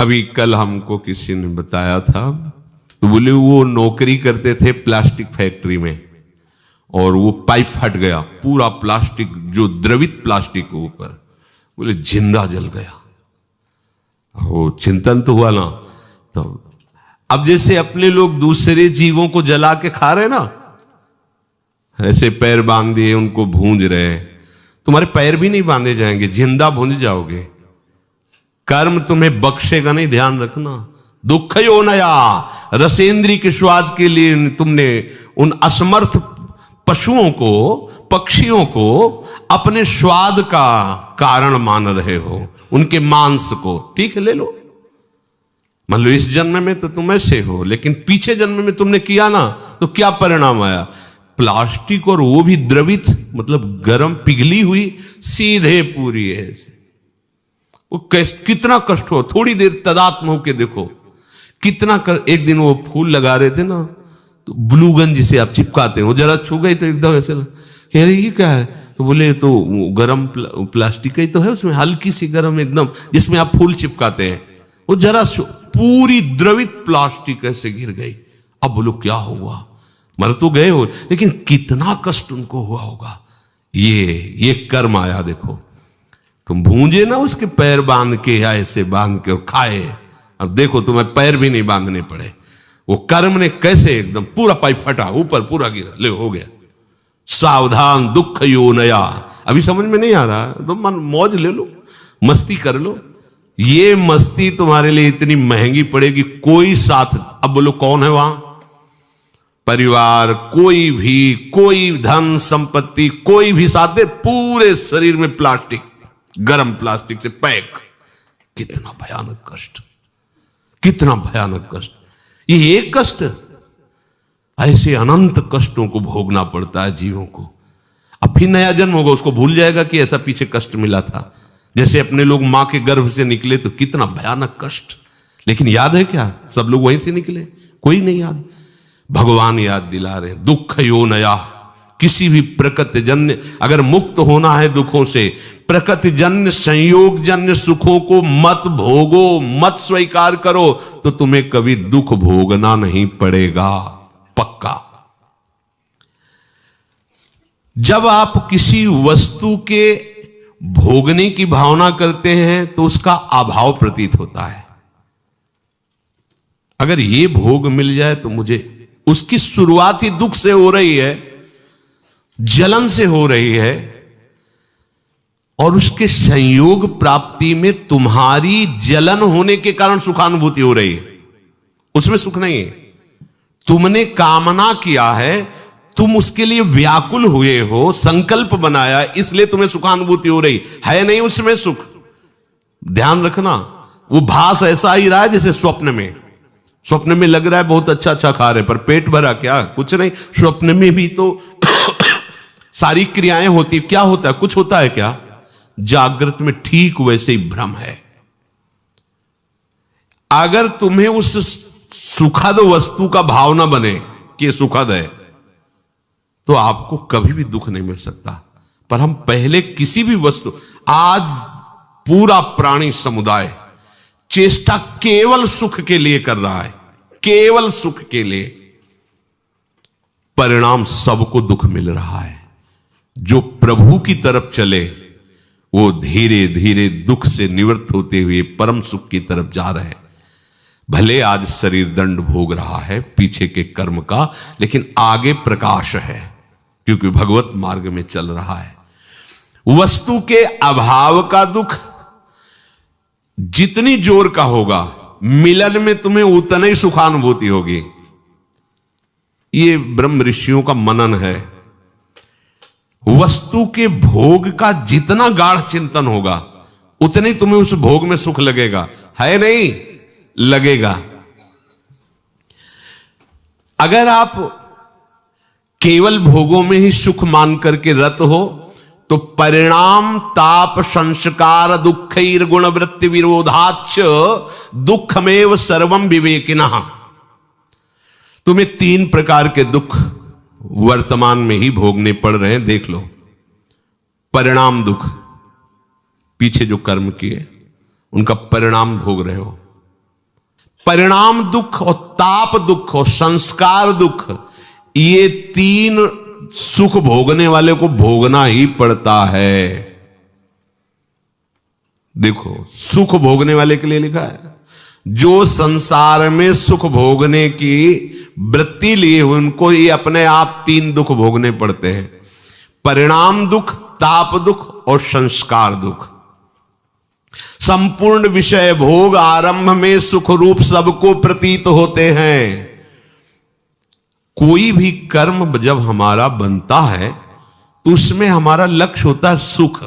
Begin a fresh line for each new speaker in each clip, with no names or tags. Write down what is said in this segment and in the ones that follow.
अभी कल हमको किसी ने बताया था, तो बोले वो नौकरी करते थे प्लास्टिक फैक्ट्री में और वो पाइप फट गया, पूरा प्लास्टिक जो द्रवित प्लास्टिक के ऊपर, बोले जिंदा जल गया। वो चिंतन तो हुआ ना। तो अब जैसे अपने लोग दूसरे जीवों को जला के खा रहे ना, ऐसे पैर बांध दिए उनको भूंज रहे, तुम्हारे पैर भी नहीं बांधे जाएंगे, जिंदा भूंज जाओगे। कर्म तुम्हें बख्शेगा नहीं, ध्यान रखना। दुख यो नया, रसेंद्री के स्वाद के लिए तुमने उन असमर्थ पशुओं को, पक्षियों को अपने स्वाद का कारण मान रहे हो, उनके मांस को। ठीक है, ले लो, मान लो इस जन्म में तो तुम ऐसे हो, लेकिन पीछे जन्म में तुमने किया ना, तो क्या परिणाम आया? प्लास्टिक, और वो भी द्रवित, मतलब गर्म पिघली हुई, सीधे पूरी है। वो कितना कष्ट हो। थोड़ी देर तदात्म होके देखो कितना एक दिन वो फूल लगा रहे थे ना, तो ग्लूगन जिसे आप चिपकाते हो, जरा छू गई तो एकदम ऐसे कह रही ये क्या है, तो बोले तो गरम प्लास्टिक ही तो है, उसमें हल्की सी गरम एकदम, जिसमें आप फूल चिपकाते हैं। वो जरा पूरी द्रवित प्लास्टिक ऐसे गिर गई। अब बोलो क्या हुआ? मर तो गए हो, लेकिन कितना कष्ट उनको हुआ होगा। ये कर्म आया। देखो तुम भूंजे ना उसके पैर बांध के, या ऐसे बांध के और खाए, अब देखो तुम्हें पैर भी नहीं बांधने पड़े। वो कर्म ने कैसे एकदम पूरा पाइप फटा, ऊपर पूरा गिरा, ले हो गया। सावधान दुख यो नया। अभी समझ में नहीं आ रहा तो मन मौज ले लो, मस्ती कर लो। ये मस्ती तुम्हारे लिए इतनी महंगी पड़ेगी, कोई साथ। अब बोलो कौन है वहां? परिवार, कोई भी, कोई धन संपत्ति, कोई भी साथ दे, पूरे शरीर में प्लास्टिक, गरम प्लास्टिक से पैक। कितना भयानक कष्ट, कितना भयानक कष्ट। ये एक कष्ट, ऐसे अनंत कष्टों को भोगना पड़ता है जीवों को। अब फिर नया जन्म होगा, उसको भूल जाएगा कि ऐसा पीछे कष्ट मिला था। जैसे अपने लोग मां के गर्भ से निकले तो कितना भयानक कष्ट, लेकिन याद है क्या? सब लोग वहीं से निकले, कोई नहीं याद। भगवान याद दिला रहे हैं, दुख यो नया। किसी भी प्रकृति जन्य, अगर मुक्त होना है दुखों से, प्रकृति जन्य संयोग जन्य सुखों को मत भोगो, मत स्वीकार करो, तो तुम्हें कभी दुख भोगना नहीं पड़ेगा, पक्का। जब आप किसी वस्तु के भोगने की भावना करते हैं तो उसका अभाव प्रतीत होता है। अगर ये भोग मिल जाए तो मुझे, उसकी शुरुआत ही दुख से हो रही है, जलन से हो रही है, और उसके संयोग प्राप्ति में तुम्हारी जलन होने के कारण सुखानुभूति हो रही है, उसमें सुख नहीं है। तुमने कामना किया है, तुम उसके लिए व्याकुल हुए हो, संकल्प बनाया, इसलिए तुम्हें सुखानुभूति हो रही है, नहीं उसमें सुख। ध्यान रखना, वो भास ऐसा ही रहा है जैसे स्वप्न में। स्वप्न में लग रहा है बहुत अच्छा अच्छा खा रहे, पर पेट भरा क्या? कुछ नहीं। स्वप्न में भी तो सारी क्रियाएं होती, क्या होता है? कुछ होता है क्या? जागृत में ठीक वैसे ही भ्रम है। अगर तुम्हें उस सुखद वस्तु का भाव ना बने कि सुखद है, तो आपको कभी भी दुख नहीं मिल सकता। पर हम पहले किसी भी वस्तु, आज पूरा प्राणी समुदाय चेष्टा केवल सुख के लिए कर रहा है, केवल सुख के लिए। परिणाम सबको दुख मिल रहा है। जो प्रभु की तरफ चले वो धीरे धीरे दुख से निवृत्त होते हुए परम सुख की तरफ जा रहे हैं। भले आज शरीर दंड भोग रहा है पीछे के कर्म का, लेकिन आगे प्रकाश है, क्योंकि भगवत मार्ग में चल रहा है। वस्तु के अभाव का दुख जितनी जोर का होगा, मिलन में तुम्हें उतनी ही सुखानुभूति होगी। ये ब्रह्म ऋषियों का मनन है। वस्तु के भोग का जितना गाढ़ चिंतन होगा, उतनी तुम्हें उस भोग में सुख लगेगा, है नहीं? लगेगा। अगर आप केवल भोगों में ही सुख मान करके रत हो, तो परिणाम ताप संस्कार दुखैर गुण वृत्ति विरोधाच दुखमेव सर्वम विवेकिनः। तुम्हें 3 प्रकार के दुख वर्तमान में ही भोगने पड़ रहे हैं, देख लो। परिणाम दुख, पीछे जो कर्म किए उनका परिणाम भोग रहे हो। परिणाम दुख और ताप दुख और संस्कार दुख, ये तीन सुख भोगने वाले को भोगना ही पड़ता है। देखो, सुख भोगने वाले के लिए लिखा है, जो संसार में सुख भोगने की वृत्ति लिए हुए उनको ये अपने आप तीन दुख भोगने पड़ते हैं, परिणाम दुख, ताप दुख और संस्कार दुख। संपूर्ण विषय भोग आरंभ में सुख रूप सबको प्रतीत होते हैं। कोई भी कर्म जब हमारा बनता है तो उसमें हमारा लक्ष्य होता है सुख।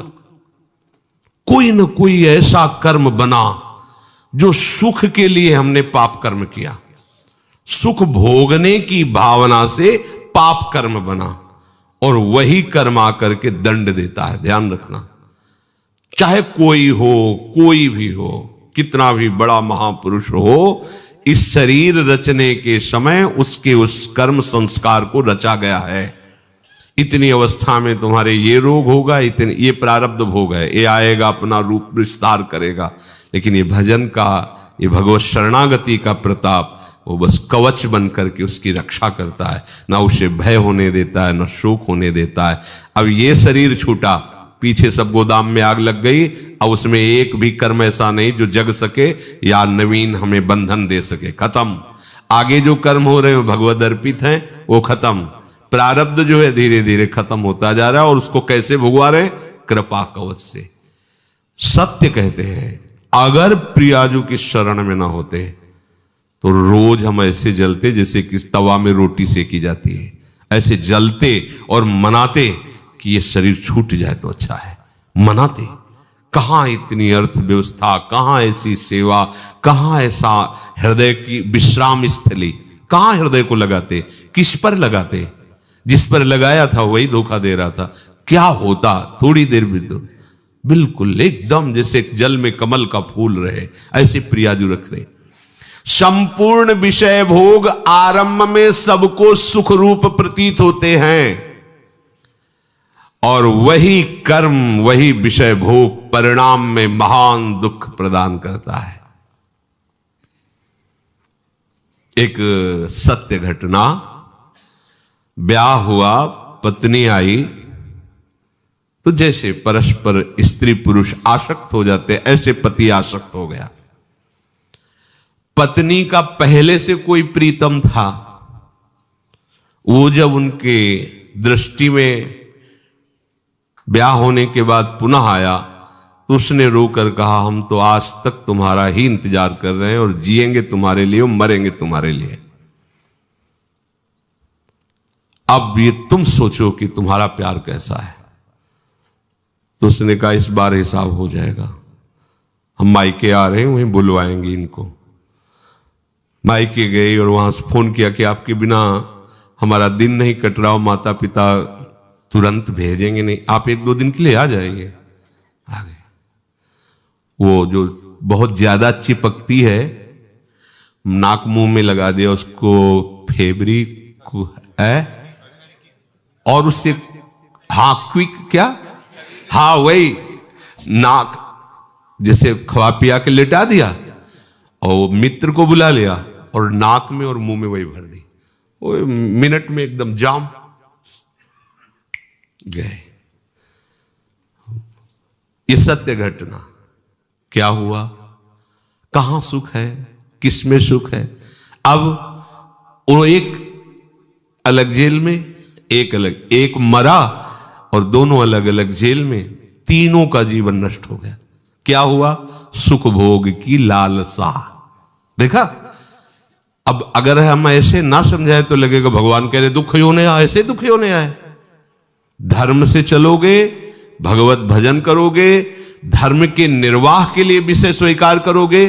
कोई न कोई ऐसा कर्म बना जो सुख के लिए हमने पाप कर्म किया, सुख भोगने की भावना से पाप कर्म बना, और वही कर्म आकर के दंड देता है। ध्यान रखना, चाहे कोई हो, कोई भी हो, कितना भी बड़ा महापुरुष हो, इस शरीर रचने के समय उसके उस कर्म संस्कार को रचा गया है। इतनी अवस्था में तुम्हारे ये रोग होगा, इतने ये प्रारब्ध भोग है, ये आएगा, अपना रूप विस्तार करेगा। लेकिन ये भजन का, ये भगवत शरणागति का प्रताप, वो बस कवच बन करके उसकी रक्षा करता है, ना उसे भय होने देता है, ना शोक होने देता है। अब ये शरीर छूटा, पीछे सब गोदाम में आग लग गई, अब उसमें एक भी कर्म ऐसा नहीं जो जग सके या नवीन हमें बंधन दे सके। खत्म। आगे जो कर्म हो रहे हैं भगवद अर्पित हैं, वो खत्म। प्रारब्ध जो है धीरे धीरे खत्म होता जा रहा है, और उसको कैसे भुगवा रहे? कृपा कवच से। सत्य कहते हैं, अगर प्रियाजू की शरण में ना होते तो रोज हम ऐसे जलते जैसे कि तवा में रोटी सेकी जाती है, ऐसे जलते और मनाते कि ये शरीर छूट जाए तो अच्छा है। मनाते। कहां इतनी अर्थव्यवस्था, कहां ऐसी सेवा, कहां ऐसा हृदय की विश्राम स्थली, कहां हृदय को लगाते, किस पर लगाते? जिस पर लगाया था वही धोखा दे रहा था। क्या होता थोड़ी देर भी तो बिल्कुल एकदम जैसे जल में कमल का फूल रहे, ऐसे प्रियाजू रख रहे। संपूर्ण विषय भोग आरंभ में सबको सुख रूप प्रतीत होते हैं, और वही कर्म, वही विषय भोग परिणाम में महान दुख प्रदान करता है। एक सत्य घटना, ब्याह हुआ, पत्नी आई, तो जैसे परस्पर स्त्री पुरुष आसक्त हो जाते, ऐसे पति आसक्त हो गया। पत्नी का पहले से कोई प्रीतम था, वो जब उनके दृष्टि में ब्याह होने के बाद पुनः आया तो उसने रोकर कहा, हम तो आज तक तुम्हारा ही इंतजार कर रहे हैं, और जिएंगे तुम्हारे लिए और मरेंगे तुम्हारे लिए। अब ये तुम सोचो कि तुम्हारा प्यार कैसा है। तो उसने कहा, इस बार हिसाब हो जाएगा, हम मायके आ रहे हैं, वहीं बुलवाएंगे इनको। मायके गए और वहां से फोन किया कि आपके बिना हमारा दिन नहीं कट रहा, माता पिता तुरंत भेजेंगे नहीं, आप 1-2 दिन के लिए आ जाइए। आ गए। वो जो बहुत ज्यादा चिपकती है, नाक मुंह में लगा दिया उसको, फेब्रिक है, और उससे हाँ क्विक क्या, हाँ वही नाक जैसे खवा पिया के लेटा दिया, और मित्र को बुला लिया और नाक में और मुंह में वही भर दी। वो मिनट में एकदम जाम गए। ये सत्य घटना। क्या हुआ? कहां सुख है, किसमें सुख है? अब वो एक अलग जेल में, एक अलग, एक मरा और दोनों अलग अलग जेल में, तीनों का जीवन नष्ट हो गया। क्या हुआ? सुख भोग की लालसा। देखा? अब अगर हम ऐसे ना समझाए तो लगेगा भगवान कह रहे दुख होने आए, ऐसे दुख होने आए। धर्म से चलोगे, भगवत भजन करोगे, धर्म के निर्वाह के लिए विषय स्वीकार करोगे,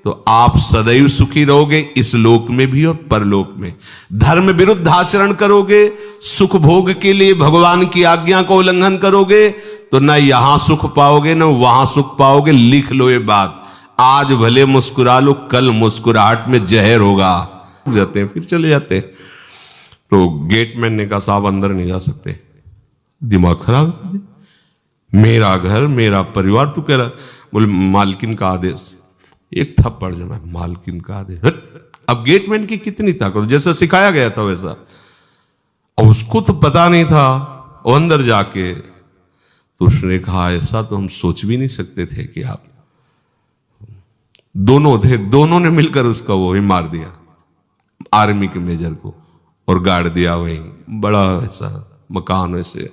तो आप सदैव सुखी रहोगे, इस लोक में भी और परलोक में। धर्म विरुद्ध आचरण करोगे, सुख भोग के लिए भगवान की आज्ञा का उल्लंघन करोगे, तो न यहां सुख पाओगे न वहां सुख पाओगे। लिख लो ये बात, आज भले मुस्कुरा लो, कल मुस्कुराहट में जहर होगा। जाते हैं फिर चले जाते हैं। तो गेटमैन ने कहा साहब अंदर नहीं जा सकते, दिमाग खराब, मेरा घर मेरा परिवार। तू कह रहा, बोले मालकिन का आदेश। एक थप्पड़ जो मैं मालकिन का दे। अब गेटमैन की कितनी ताकत, जैसा सिखाया गया था वैसा, और उसको तो पता नहीं था। वो अंदर जाके तो उसने कहा ऐसा तो हम सोच भी नहीं सकते थे कि आप दोनों थे, दोनों ने मिलकर उसका वो ही मार दिया, आर्मी के मेजर को, और गाड़ दिया वहीं बड़ा ऐसा मकान। वैसे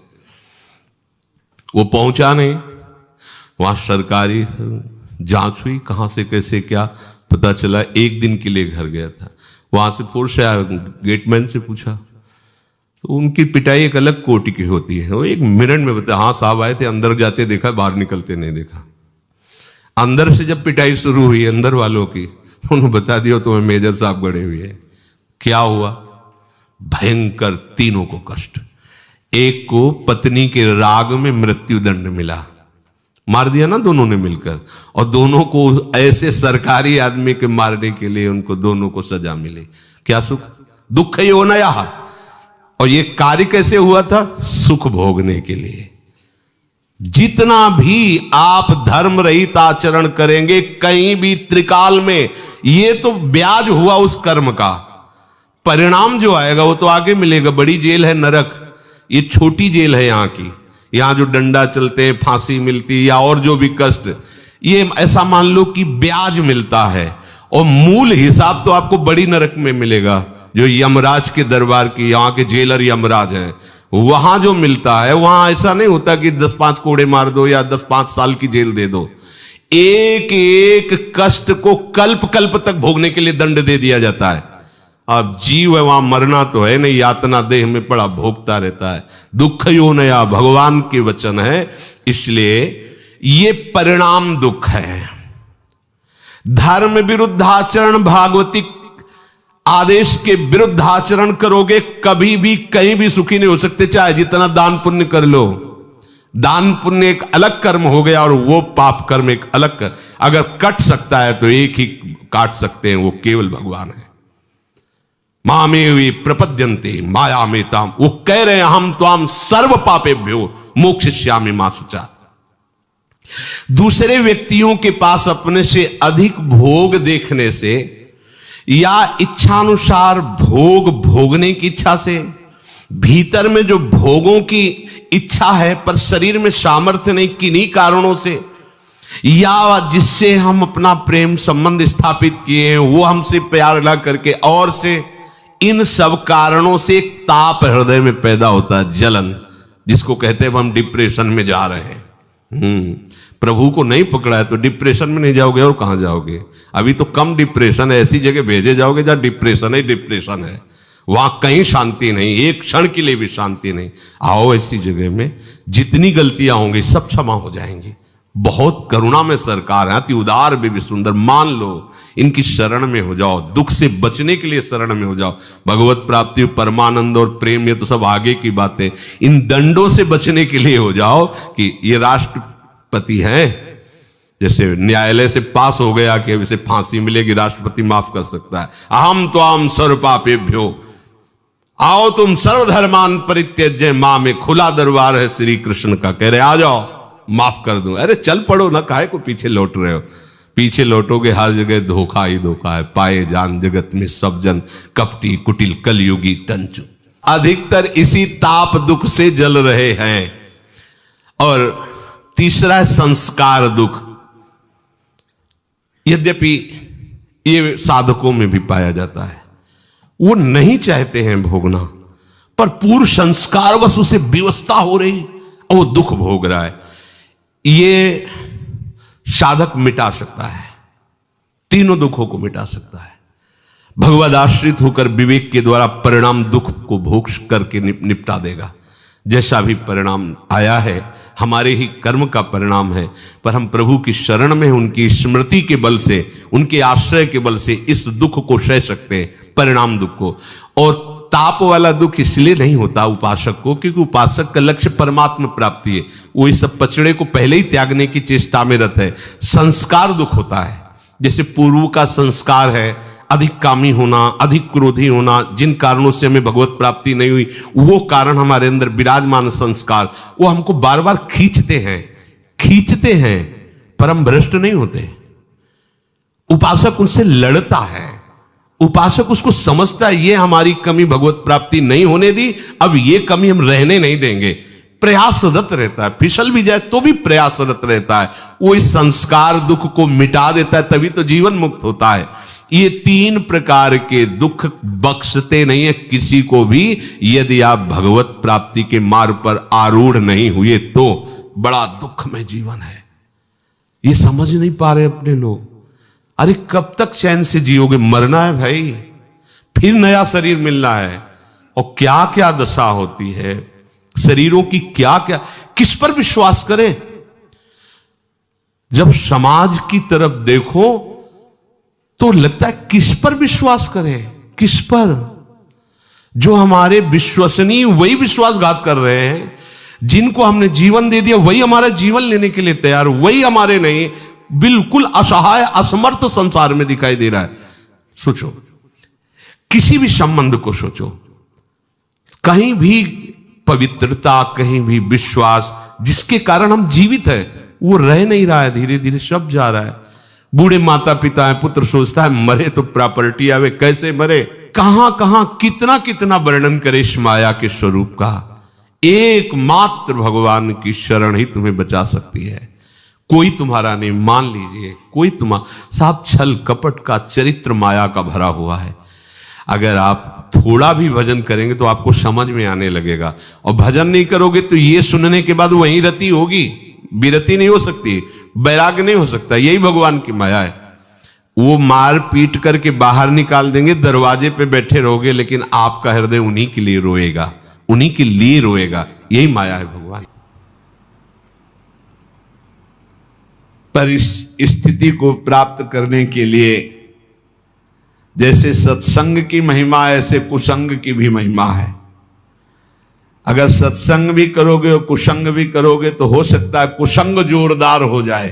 वो पहुंचा नहीं, वहां सरकारी जांच हुई, कहां से कैसे क्या पता चला। एक दिन के लिए घर गया था, वहां से फोर्स आया, गेटमैन से पूछा तो उनकी पिटाई एक अलग कोटि की होती है। वो एक मिनट में बताया, हाँ साहब आए थे, अंदर जाते देखा, बाहर निकलते नहीं देखा। अंदर से जब पिटाई शुरू हुई अंदर वालों की, तो उन्होंने बता दिया तुम्हें मेजर साहब गड़े हुए हैं। क्या हुआ? भयंकर तीनों को कष्ट। एक को पत्नी के राग में मृत्यु दंड मिला, मार दिया ना दोनों ने मिलकर, और दोनों को ऐसे सरकारी आदमी के मारने के लिए उनको दोनों को सजा मिली। क्या सुख? दुख ही होना यह। और ये कार्य कैसे हुआ था? सुख भोगने के लिए। जितना भी आप धर्म रहित आचरण करेंगे कहीं भी त्रिकाल में, ये तो ब्याज हुआ उस कर्म का। परिणाम जो आएगा वो तो आगे मिलेगा। बड़ी जेल है नरक, ये छोटी जेल है यहाँ की। यहां जो डंडा चलते हैं, फांसी मिलती या और जो भी कष्ट, ये ऐसा मान लो कि ब्याज मिलता है, और मूल हिसाब तो आपको बड़ी नरक में मिलेगा, जो यमराज के दरबार की, यहाँ के जेलर यमराज हैं, वहां जो मिलता है। वहां ऐसा नहीं होता कि 10-5 कोड़े मार दो या 10-5 साल की जेल दे दो। एक एक कष्ट को कल्प कल्प तक भोगने के लिए दंड दे दिया जाता है। अब जीव है, वहां मरना तो है नहीं, यातना देह में पड़ा भोगता रहता है। दुख यो नया भगवान के वचन है, इसलिए ये परिणाम दुख है। धर्म विरुद्ध आचरण, भागवतिक आदेश के विरुद्ध आचरण करोगे, कभी भी कहीं भी सुखी नहीं हो सकते, चाहे जितना दान पुण्य कर लो। दान पुण्य एक अलग कर्म हो गया, और वो पाप कर्म एक अलग कर। अगर कट सकता है तो एक ही काट सकते हैं, वो केवल भगवान है। मामेवि प्रपद्यन्ते माया में ताम, वो कह रहे हैं हम त्वाम सर्व पापेभ्यो मोक्षयिष्यामि मा शुचा। दूसरे व्यक्तियों के पास अपने से अधिक भोग देखने से, या इच्छानुसार भोग भोगने की इच्छा से, भीतर में जो भोगों की इच्छा है पर शरीर में सामर्थ्य नहीं, किन्हीं कारणों से, या जिससे हम अपना प्रेम संबंध स्थापित किए हैं वो हमसे प्यार ना करके और से, इन सब कारणों से एक ताप हृदय में पैदा होता है, जलन, जिसको कहते हैं हम डिप्रेशन में जा रहे हैं। प्रभु को नहीं पकड़ा है तो डिप्रेशन में नहीं जाओगे, और कहां जाओगे? अभी तो कम डिप्रेशन है, ऐसी जगह भेजे जाओगे जहां डिप्रेशन है, वहां कहीं शांति नहीं, एक क्षण के लिए भी शांति नहीं। आओ ऐसी जगह में, जितनी गलतियां होंगी सब क्षमा हो जाएंगी। बहुत करुणा में सरकार है, अति उदार भी सुंदर। मान लो इनकी शरण में हो जाओ, दुख से बचने के लिए शरण में हो जाओ। भगवत प्राप्ति, परमानंद और प्रेम, ये तो सब आगे की बातें। इन दंडों से बचने के लिए हो जाओ कि ये राष्ट्रपति हैं, जैसे न्यायालय से पास हो गया कि अब इसे फांसी मिलेगी, राष्ट्रपति माफ कर सकता है। अहम त्वाम सर्व पापेभ्यो, आओ तुम सर्वधर्मान परित्यज्य मां में खुला दरबार है श्री कृष्ण का। कह रहे आ जाओ, माफ कर दूं। अरे चल पड़ो ना, काहे को पीछे लौट रहे हो? पीछे लौटोगे हर जगह धोखा ही धोखा है। पाए जान जगत में सब जन कपटी कुटिल कलयुगी टंचु। अधिकतर इसी ताप दुख से जल रहे हैं। और तीसरा है संस्कार दुख। यद्यपि ये साधकों में भी पाया जाता है, वो नहीं चाहते हैं भोगना, पर पूर्व संस्कार बस उसे विवशता हो रही और वो दुख भोग रहा है। ये साधक मिटा सकता है, तीनों दुखों को मिटा सकता है। भगवद आश्रित होकर विवेक के द्वारा परिणाम दुख को भोग करके निपटा देगा। जैसा भी परिणाम आया है हमारे ही कर्म का परिणाम है, पर हम प्रभु की शरण में उनकी स्मृति के बल से, उनके आश्रय के बल से इस दुख को सह सकते हैं, परिणाम दुख को। और ताप वाला दुख इसलिए नहीं होता उपासक को, क्योंकि उपासक का लक्ष्य परमात्मा प्राप्ति है। वो इस सब पचड़े को पहले ही त्यागने की चेष्टा में रत है। संस्कार दुख होता है, जैसे पूर्व का संस्कार है अधिक कामी होना, अधिक क्रोधी होना, जिन कारणों से हमें भगवत प्राप्ति नहीं हुई, वो कारण हमारे अंदर विराजमान संस्कार, वो हमको बार बार खींचते हैं, पर हम भ्रष्ट नहीं होते। उपासक उनसे लड़ता है, उपासक उसको समझता है ये हमारी कमी भगवत प्राप्ति नहीं होने दी, अब ये कमी हम रहने नहीं देंगे, प्रयासरत रहता है, फिसल भी जाए तो भी प्रयासरत रहता है, वो इस संस्कार दुख को मिटा देता है, तभी तो जीवन मुक्त होता है। ये 3 प्रकार के दुख बख्शते नहीं है किसी को भी, यदि आप भगवत प्राप्ति के मार्ग पर आरूढ़ नहीं हुए तो। बड़ा दुख में जीवन है, ये समझ नहीं पा रहे अपने लोग। अरे कब तक चैन से जियोगे, मरना है भाई, फिर नया शरीर मिलना है, और क्या क्या दशा होती है शरीरों की, क्या क्या, किस पर विश्वास करें। जब समाज की तरफ देखो तो लगता है किस पर विश्वास करें, किस पर। जो हमारे विश्वसनीय वही विश्वासघात कर रहे हैं, जिनको हमने जीवन दे दिया वही हमारा जीवन लेने के लिए तैयार, वही हमारे नहीं, बिल्कुल असहाय असमर्थ संसार में दिखाई दे रहा है। सोचो, किसी भी संबंध को सोचो, कहीं भी पवित्रता, कहीं भी विश्वास, जिसके कारण हम जीवित है, वो रह नहीं रहा है, धीरे धीरे सब जा रहा है। बूढ़े माता पिता है, पुत्र सोचता है मरे तो प्रॉपर्टी आवे, कैसे मरे, कहां कहां कितना कितना वर्णन करे इस माया के स्वरूप का। एकमात्र भगवान की शरण ही तुम्हें बचा सकती है, कोई तुम्हारा नहीं। मान लीजिए कोई तुम्हारा साहब छल कपट का चरित्र माया का भरा हुआ है, अगर आप थोड़ा भी भजन करेंगे तो आपको समझ में आने लगेगा, और भजन नहीं करोगे तो ये सुनने के बाद वहीं रति होगी, विरति नहीं हो सकती, वैराग्य नहीं हो सकता। यही भगवान की माया है। वो मार पीट करके बाहर निकाल देंगे, दरवाजे पे बैठे रहोगे, लेकिन आपका हृदय उन्हीं के लिए रोएगा, उन्हीं के लिए रोएगा। यही माया है भगवान। पर इस स्थिति को प्राप्त करने के लिए जैसे सत्संग की महिमा ऐसे कुसंग की भी महिमा है। अगर सत्संग भी करोगे और कुसंग भी करोगे तो हो सकता है कुसंग जोरदार हो जाए,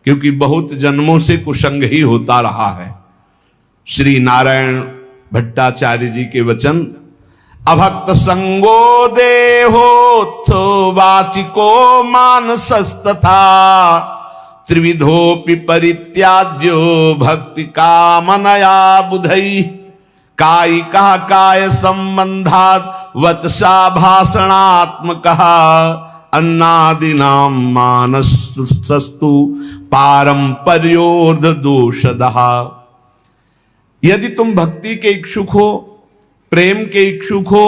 क्योंकि बहुत जन्मों से कुसंग ही होता रहा है। श्री नारायण भट्टाचार्य जी के वचन, अभक्त संगो देहोत्थो वाचिको मानसस्तथा त्रिविधोपि परित्याज्यो भक्ति कामनया बुधई कायिका काय संबंधात वचसा भाषणात्मक अन्नादिनाम मानसस्तु पारंपर्योर्ध दोषदः। यदि तुम भक्ति के इच्छुक हो, प्रेम के इच्छुक हो,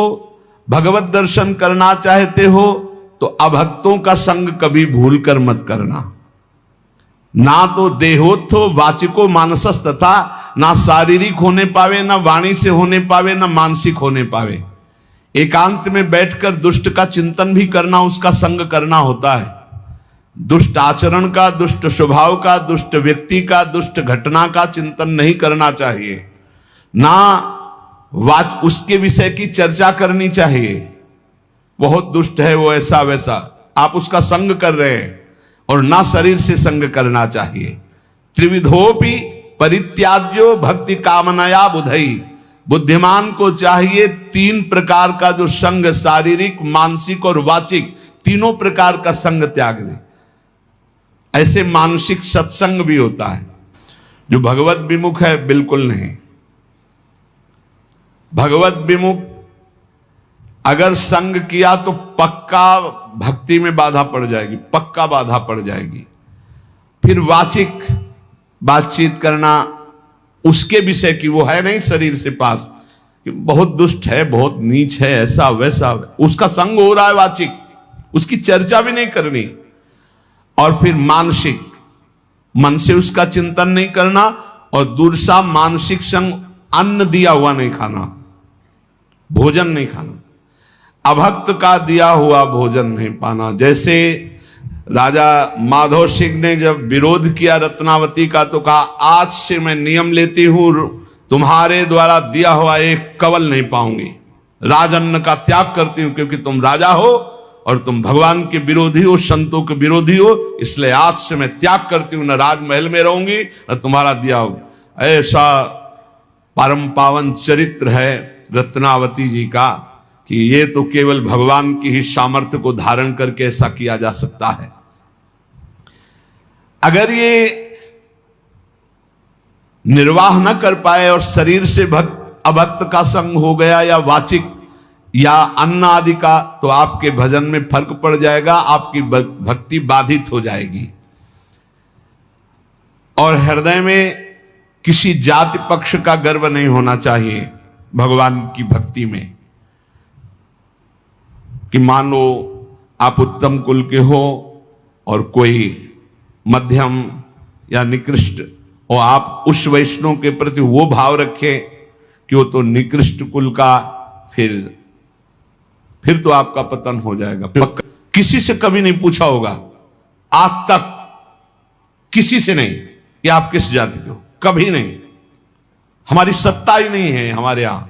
भगवत दर्शन करना चाहते हो, तो अभक्तों का संग कभी भूल कर मत करना। ना तो देहोत्थो वाचिको मानसस तथा, ना शारीरिक होने पावे, ना वाणी से होने पावे, ना मानसिक होने पावे। एकांत में बैठकर दुष्ट का चिंतन भी करना, उसका संग करना होता है। दुष्ट आचरण का, दुष्ट स्वभाव का, दुष्ट व्यक्ति का, दुष्ट घटना का चिंतन नहीं करना चाहिए, ना उसके विषय की चर्चा करनी चाहिए। बहुत दुष्ट है वो, ऐसा वैसा, आप उसका संग कर रहे हैं, और ना शरीर से संग करना चाहिए। त्रिविधोपि परित्याज्यो भक्ति कामनया बुधई, बुद्धिमान को चाहिए 3 प्रकार का जो संग, शारीरिक, मानसिक और वाचिक, तीनों प्रकार का संग त्याग दे। ऐसे मानसिक सत्संग भी होता है। जो भगवत विमुख है बिल्कुल नहीं। भगवत विमुख अगर संग किया तो पक्का भक्ति में बाधा पड़ जाएगी, पक्का बाधा पड़ जाएगी। फिर वाचिक बातचीत करना उसके विषय की, वो है नहीं शरीर से पास, बहुत दुष्ट है, बहुत नीच है, ऐसा वैसा, उसका संग हो रहा है वाचिक, उसकी चर्चा भी नहीं करनी। और फिर मानसिक, मन से उसका चिंतन नहीं करना, और दूसरा मानसिक संग, अन्न दिया हुआ नहीं खाना, भोजन नहीं खाना, अभक्त का दिया हुआ भोजन नहीं पाना। जैसे राजा माधव सिंह ने जब विरोध किया रत्नावती का, तो कहा आज से मैं नियम लेती हूं, तुम्हारे द्वारा दिया हुआ एक कवल नहीं पाऊंगी, राजन्न का त्याग करती हूं, क्योंकि तुम राजा हो और तुम भगवान के विरोधी हो, संतों के विरोधी हो, इसलिए आज से मैं त्याग करती हूं, न राजमहल में रहूंगी न तुम्हारा दिया होगा। ऐसा परम पावन चरित्र है रत्नावती जी का कि ये तो केवल भगवान की ही सामर्थ्य को धारण करके ऐसा किया जा सकता है। अगर ये निर्वाह न कर पाए और शरीर से अभक्त का संग हो गया या वाचिक या अन्न आदि का, तो आपके भजन में फर्क पड़ जाएगा, आपकी भक्ति बाधित हो जाएगी। और हृदय में किसी जाति पक्ष का गर्व नहीं होना चाहिए भगवान की भक्ति में, कि मान लो आप उत्तम कुल के हो और कोई मध्यम या निकृष्ट, और आप उस वैष्णव के प्रति वो भाव रखें कि वो तो निकृष्ट कुल का, फिर तो आपका पतन हो जाएगा पक्का। किसी से कभी नहीं पूछा होगा आज तक, किसी से नहीं कि आप किस जाति के हो, कभी नहीं। हमारी सत्ता ही नहीं है, हमारे यहां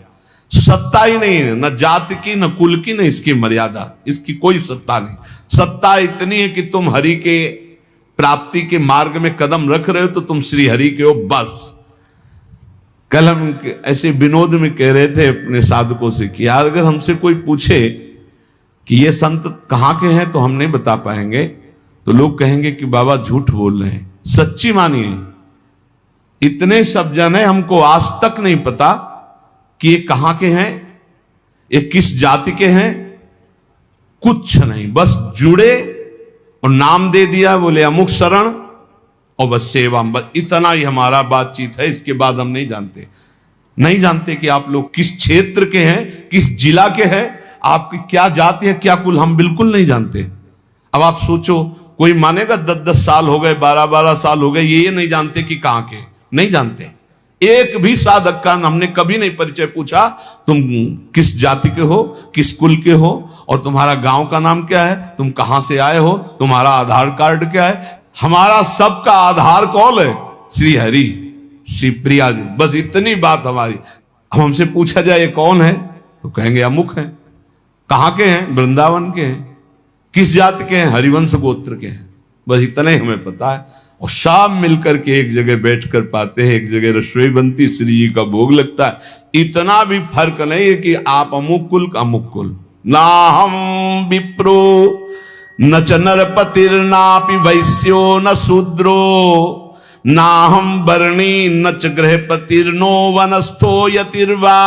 सत्ता ही नहीं है, न जाति की न कुल की न इसकी मर्यादा, इसकी कोई सत्ता नहीं। सत्ता इतनी है कि तुम हरि के प्राप्ति के मार्ग में कदम रख रहे हो तो तुम श्री हरि के हो, बस। कल हम ऐसे विनोद में कह रहे थे अपने साधकों से कि यार अगर हमसे कोई पूछे कि ये संत कहाँ के हैं तो हम नहीं बता पाएंगे, तो लोग कहेंगे कि बाबा झूठ बोल रहे हैं। सच्ची मानिए, इतने सब जन है, हमको आज तक नहीं पता कि ये कहाँ के हैं, ये किस जाति के हैं, कुछ नहीं। बस जुड़े और नाम दे दिया, बोले अमुक शरण और बस सेवा, बस इतना ही हमारा बातचीत है। इसके बाद हम नहीं जानते कि आप लोग किस क्षेत्र के हैं, किस जिला के हैं, आपकी क्या जाति है, क्या कुल, हम बिल्कुल नहीं जानते। अब आप सोचो, कोई मानेगा 10-10 साल हो गए, 12-12 साल हो गए, ये नहीं जानते कि कहां के, नहीं जानते। एक भी साधक का हमने कभी नहीं परिचय पूछा, तुम किस जाति के हो, किस कुल के हो, और तुम्हारा गांव का नाम क्या है, तुम कहां से आए हो, तुम्हारा आधार कार्ड क्या है। हमारा सबका आधार कौन है? श्री हरि, श्री प्रिया जी, बस इतनी बात हमारी। अब हमसे पूछा जाए ये कौन है तो कहेंगे अमुक है। कहां के हैं? वृंदावन के हैं। किस जाति के हैं? हरिवंश गोत्र के हैं। बस इतना ही हमें पता है। और शाम मिलकर के एक जगह बैठकर पाते हैं, एक जगह रसोई बनती, श्री जी का भोग लगता है। इतना भी फर्क नहीं है कि आप अमुक कुल का अमुक कुल। ना हम विप्रो न च नरपतिर्नापि वैश्यो न शूद्रो, ना हम वर्णी न च गृहपतिर्नो वनस्थो यतिर्वा।